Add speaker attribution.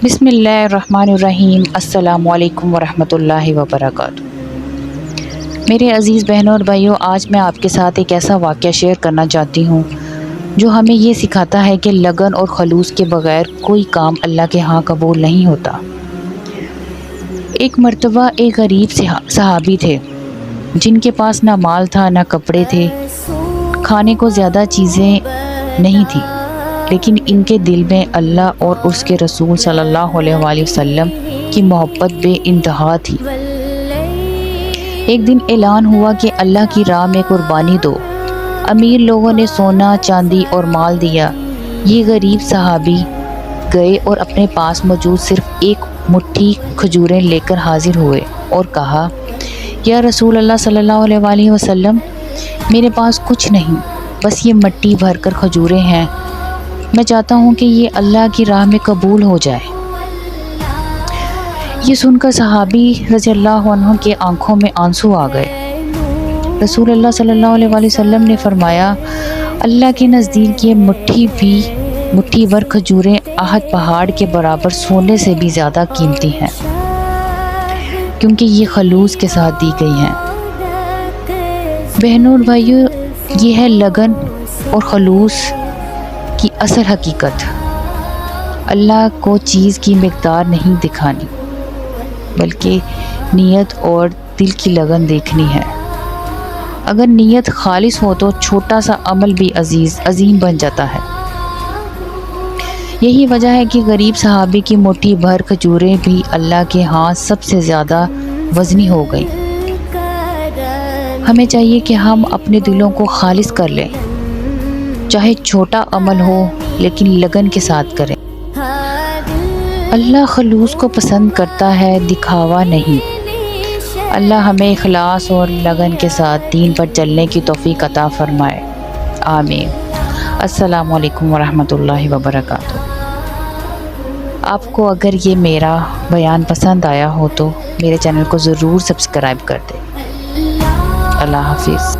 Speaker 1: بسم اللہ الرحمن الرحیم۔ السلام علیکم ورحمۃ اللہ وبرکاتہ۔ میرے عزیز بہنوں اور بھائیوں، آج میں آپ کے ساتھ ایک ایسا واقعہ شیئر کرنا چاہتی ہوں جو ہمیں یہ سکھاتا ہے کہ لگن اور خلوص کے بغیر کوئی کام اللہ کے ہاں قبول نہیں ہوتا۔ ایک مرتبہ ایک غریب صحابی تھے جن کے پاس نہ مال تھا نہ کپڑے تھے، کھانے کو زیادہ چیزیں نہیں تھیں، لیکن ان کے دل میں اللہ اور اس کے رسول صلی اللہ علیہ وآلہ وسلم کی محبت بے انتہا تھی۔ ایک دن اعلان ہوا کہ اللہ کی راہ میں قربانی دو۔ امیر لوگوں نے سونا، چاندی اور مال دیا۔ یہ غریب صحابی گئے اور اپنے پاس موجود صرف ایک مٹھی کھجوریں لے کر حاضر ہوئے اور کہا، یا رسول اللہ صلی اللہ علیہ وآلہ وسلم، میرے پاس کچھ نہیں، بس یہ مٹی بھر کر کھجوریں ہیں، میں چاہتا ہوں کہ یہ اللہ کی راہ میں قبول ہو جائے۔ یہ سن کر صحابی رضی اللہ عنہ کے آنکھوں میں آنسو آ گئے۔ رسول اللہ صلی اللہ علیہ وآلہ وسلم نے فرمایا، اللہ کے نزدیک یہ مٹھی بھر کھجوریں احد پہاڑ کے برابر سونے سے بھی زیادہ قیمتی ہیں، کیونکہ یہ خلوص کے ساتھ دی گئی ہیں۔ بہنوں اور بھائیوں، یہ ہے لگن اور خلوص کی اصل حقیقت۔ اللہ کو چیز کی مقدار نہیں دکھانی، بلکہ نیت اور دل کی لگن دیکھنی ہے۔ اگر نیت خالص ہو تو چھوٹا سا عمل بھی عظیم بن جاتا ہے۔ یہی وجہ ہے کہ غریب صحابی کی مٹھی بھر کھجوریں بھی اللہ کے ہاں سب سے زیادہ وزنی ہو گئیں۔ ہمیں چاہیے کہ ہم اپنے دلوں کو خالص کر لیں، چاہے چھوٹا عمل ہو لیکن لگن کے ساتھ کریں۔ اللہ خلوص کو پسند کرتا ہے، دکھاوا نہیں۔ اللہ ہمیں اخلاص اور لگن کے ساتھ دین پر چلنے کی توفیق عطا فرمائے، آمین۔ السلام علیکم ورحمۃ اللہ وبرکاتہ۔ آپ کو اگر یہ میرا بیان پسند آیا ہو تو میرے چینل کو ضرور سبسکرائب کر دیں۔ اللہ حافظ۔